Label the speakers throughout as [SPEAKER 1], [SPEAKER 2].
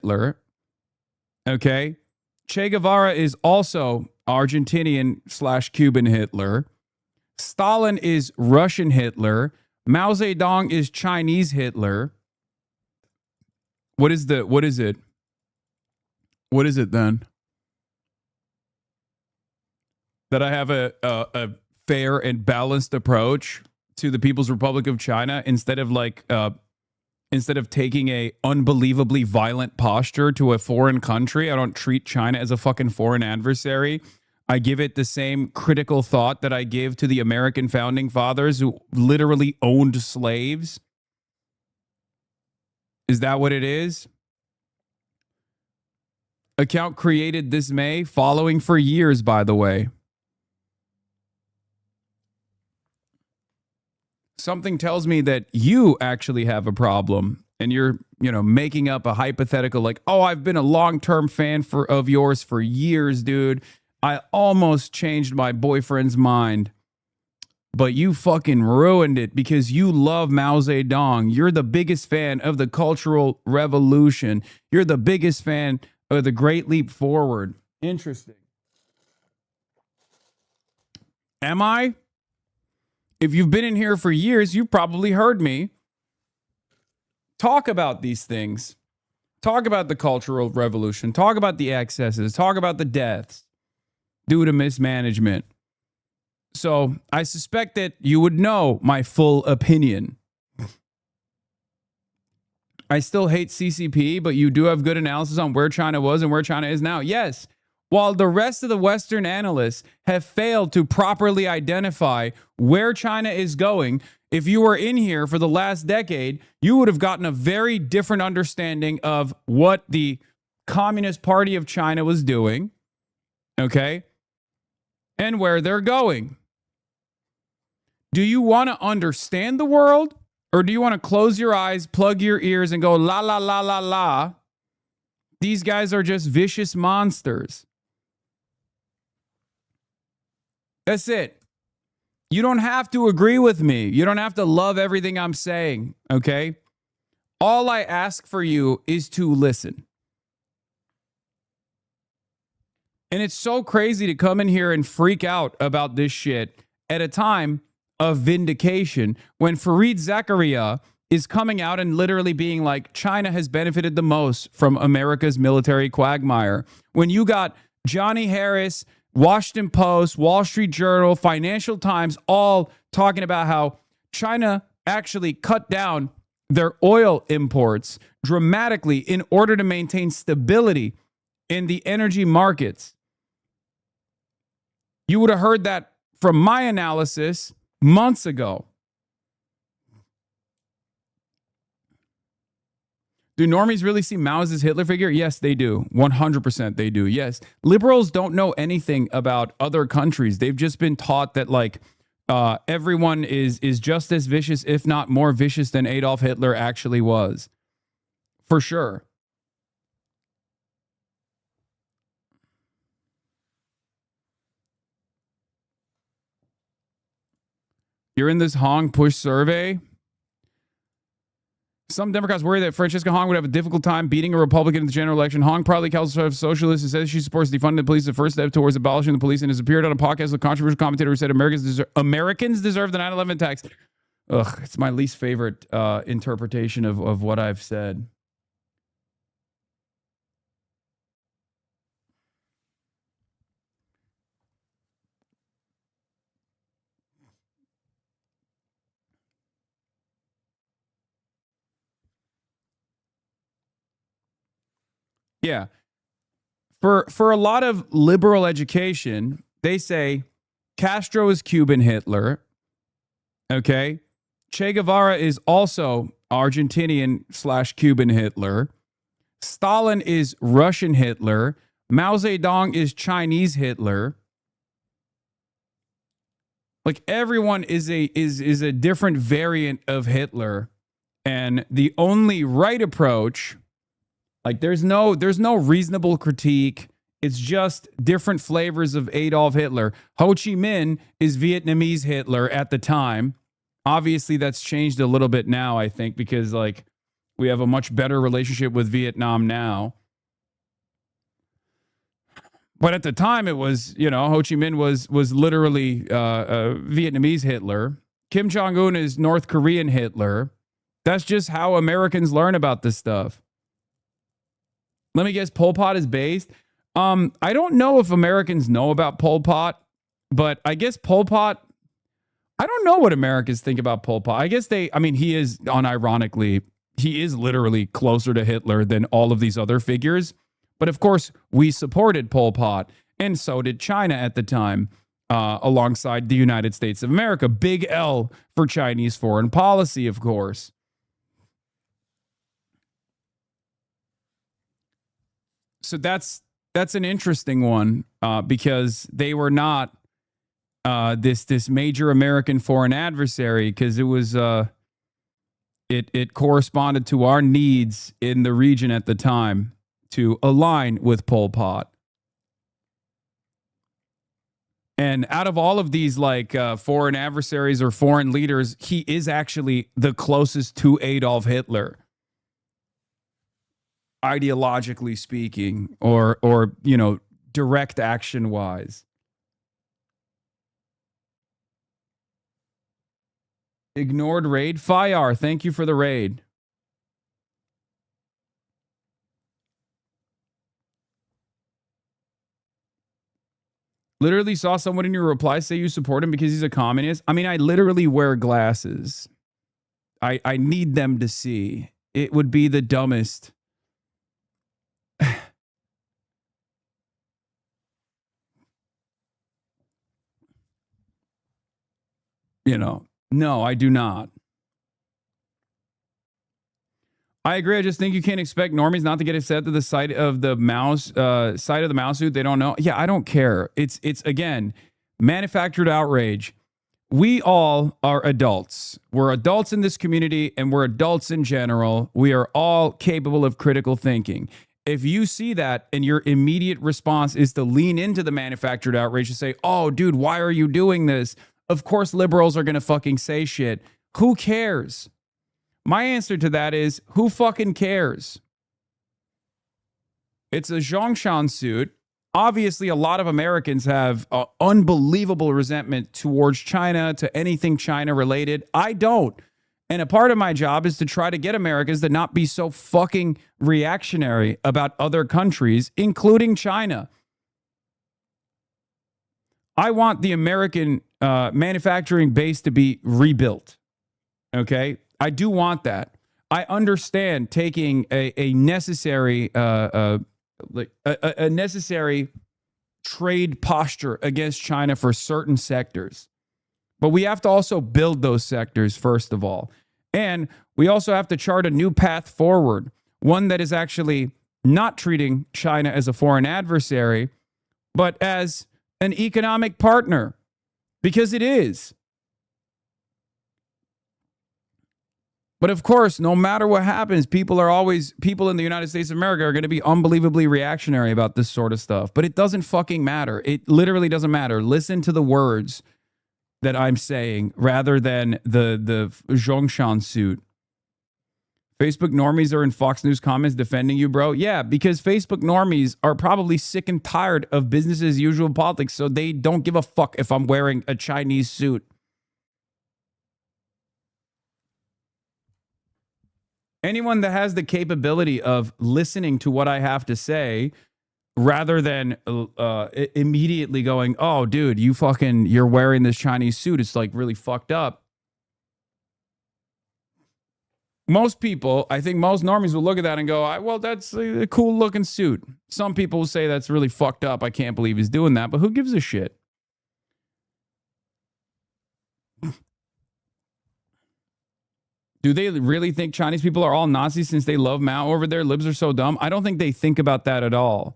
[SPEAKER 1] Hitler. Okay. Che Guevara is also Argentinian / Cuban Hitler. Stalin is Russian Hitler. Mao Zedong is Chinese Hitler. What is it? What is it then? That I have a fair and balanced approach to the People's Republic of China instead of taking a unbelievably violent posture to a foreign country. I don't treat China as a fucking foreign adversary. I give it the same critical thought that I give to the American founding fathers who literally owned slaves. Is that what it is? Account created this May, following for years, by the way. Something tells me that you actually have a problem and you're, making up a hypothetical like, oh, I've been a long-term fan of yours for years, dude. I almost changed my boyfriend's mind, but you fucking ruined it because you love Mao Zedong. You're the biggest fan of the Cultural Revolution. You're the biggest fan of the Great Leap Forward. Interesting. Am I? If you've been in here for years, you've probably heard me talk about these things. Talk about the Cultural Revolution. Talk about the excesses. Talk about the deaths due to mismanagement. So I suspect that you would know my full opinion. I still hate CCP, but you do have good analysis on where China was and where China is now. Yes. While the rest of the Western analysts have failed to properly identify where China is going, if you were in here for the last decade, you would have gotten a very different understanding of what the Communist Party of China was doing, okay, and where they're going. Do you want to understand the world, or do you want to close your eyes, plug your ears, and go, la, la, la, la, la? These guys are just vicious monsters. That's it. You don't have to agree with me. You don't have to love everything I'm saying, okay? All I ask for you is to listen. And it's so crazy to come in here and freak out about this shit at a time of vindication when Fareed Zakaria is coming out and literally being like, China has benefited the most from America's military quagmire. When you got Johnny Harris, Washington Post, Wall Street Journal, Financial Times, all talking about how China actually cut down their oil imports dramatically in order to maintain stability in the energy markets. You would have heard that from my analysis months ago. Do normies really see Mao as his Hitler figure? Yes, they do. 100% they do. Yes. Liberals don't know anything about other countries. They've just been taught that everyone is just as vicious, if not more vicious than Adolf Hitler actually was. For sure. You're in this Hong push survey? Some Democrats worry that Francisca Hong would have a difficult time beating a Republican in the general election. Hong proudly calls herself a socialist and says she supports defunding the police, the first step towards abolishing the police, and has appeared on a podcast with a controversial commentator who said Americans deserve the 9/11 tax. Ugh, it's my least favorite interpretation of what I've said. Yeah. For a lot of liberal education, they say Castro is Cuban Hitler. Okay. Che Guevara is also Argentinian / Cuban Hitler. Stalin is Russian Hitler. Mao Zedong is Chinese Hitler. Like everyone is a different variant of Hitler. And the only right approach, like there's no reasonable critique. It's just different flavors of Adolf Hitler. Ho Chi Minh is Vietnamese Hitler at the time. Obviously, that's changed a little bit now, I think, because We have a much better relationship with Vietnam now. But at the time, it was, Ho Chi Minh was literally Vietnamese Hitler. Kim Jong-un is North Korean Hitler. That's just how Americans learn about this stuff. Let me guess, Pol Pot is based. I don't know if Americans know about Pol Pot, but I guess Pol Pot, I don't know what Americans think about Pol Pot. I guess he is, unironically, he is literally closer to Hitler than all of these other figures. But of course, we supported Pol Pot, and so did China at the time, alongside the United States of America. Big L for Chinese foreign policy, of course. So that's an interesting one, because they were not this major American foreign adversary, because it was it corresponded to our needs in the region at the time to align with Pol Pot. And out of all of these foreign adversaries or foreign leaders, he is actually the closest to Adolf Hitler, ideologically speaking, or direct action wise. Ignored raid. Fire, thank you for the raid. Literally saw someone in your reply say you support him because he's a communist. I mean, I literally wear glasses. I need them to see. It would be the dumbest. No, I do not. I agree. I just think you can't expect normies not to get upset to the sight of the mouse suit. They don't know. Yeah, I don't care. It's again, manufactured outrage. We all are adults. We're adults in this community, and we're adults in general. We are all capable of critical thinking. If you see that and your immediate response is to lean into the manufactured outrage and say, oh, dude, why are you doing this? Of course, liberals are going to fucking say shit. Who cares? My answer to that is, who fucking cares? It's a Zhongshan suit. Obviously, a lot of Americans have unbelievable resentment towards China, to anything China related. I don't. And a part of my job is to try to get Americans to not be so fucking reactionary about other countries, including China. I want the American manufacturing base to be rebuilt. Okay? I do want that. I understand taking a necessary a necessary trade posture against China for certain sectors. But we have to also build those sectors, first of all. And we also have to chart a new path forward, one that is actually not treating China as a foreign adversary, but as an economic partner, because it is. But of course, no matter what happens, people in the United States of America are going to be unbelievably reactionary about this sort of stuff. But it doesn't fucking matter. It literally doesn't matter. Listen to the words that I'm saying rather than the Zhongshan suit. Facebook normies are in Fox News comments defending you, bro. Yeah, because Facebook normies are probably sick and tired of business as usual politics, so they don't give a fuck if I'm wearing a Chinese suit. Anyone that has the capability of listening to what I have to say rather than immediately going, oh, dude, you're wearing this Chinese suit. It's like really fucked up. Most people, I think most normies will look at that and go, well, that's a cool looking suit. Some people will say that's really fucked up. I can't believe he's doing that. But who gives a shit? Do they really think Chinese people are all Nazis since they love Mao over there? Libs are so dumb. I don't think they think about that at all.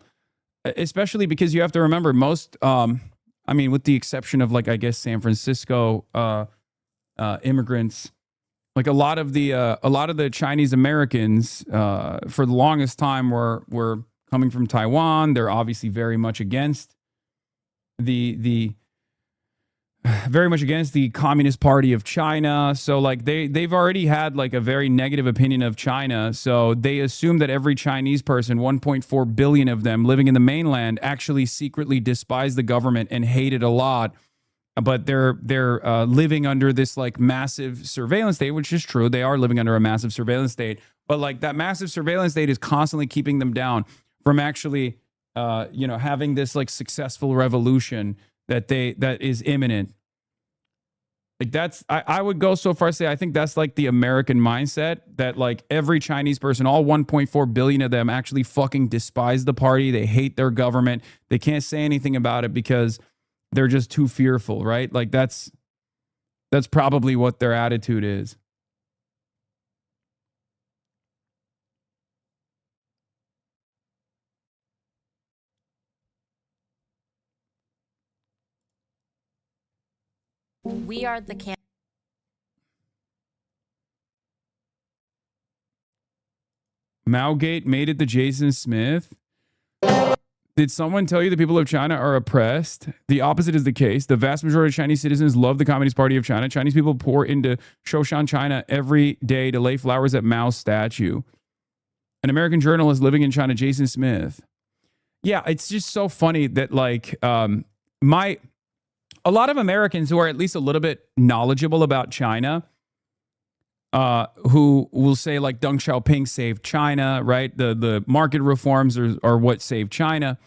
[SPEAKER 1] Especially because you have to remember most, with the exception of I guess San Francisco immigrants, a lot of the Chinese Americans for the longest time were coming from Taiwan. They're obviously very much against the very much against the Communist Party of China. So like they've already had like a very negative opinion of China. So they assume that every Chinese person, 1.4 billion of them living in the mainland, actually secretly despise the government and hate it a lot. But they're living under this like massive surveillance state, which is true. They are living under a massive surveillance state. But like that massive surveillance state is constantly keeping them down from actually, having this like successful revolution that is imminent. Like that's I would go so far as to say I think that's like the American mindset that like every Chinese person, all 1.4 billion of them, actually fucking despise the party. They hate their government. They can't say anything about it because they're just too fearful, right? Like that's probably what their attitude is.
[SPEAKER 2] We are the
[SPEAKER 1] Maogate made it to Jason Smith. Did someone tell you the people of China are oppressed? The opposite is the case. The vast majority of Chinese citizens love the Communist Party of China. Chinese people pour into Zhongshan, China every day to lay flowers at Mao's statue. An American journalist living in China, Jason Smith. Yeah, it's just so funny that like a lot of Americans who are at least a little bit knowledgeable about China, who will say like Deng Xiaoping saved China, right? The market reforms are what saved China.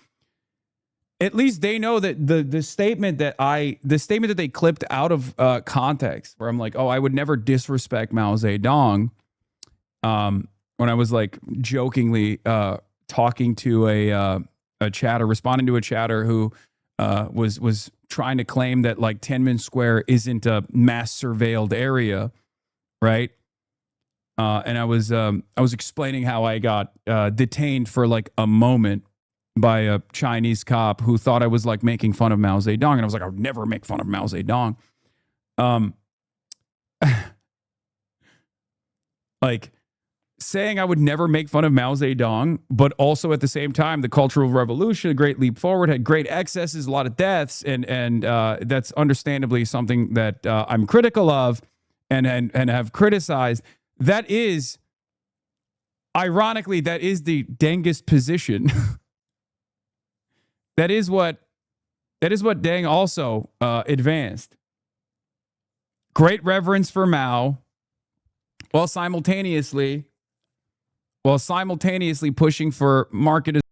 [SPEAKER 1] At least they know that the statement that they clipped out of context, where I'm like, oh, I would never disrespect Mao Zedong, when I was like jokingly talking to a chatter, responding to a chatter who was trying to claim that like Tiananmen Square isn't a mass surveilled area, right? And I was explaining how I got detained for like a moment by a Chinese cop who thought I was like making fun of Mao Zedong, and I was like, I would never make fun of Mao Zedong. Like saying I would never make fun of Mao Zedong, but also at the same time, the Cultural Revolution, a great leap forward, had great excesses, a lot of deaths, and that's understandably something that I'm critical of and have criticized. That is, ironically, that is the Dengist position. That is what Deng also advanced. Great reverence for Mao, while simultaneously pushing for market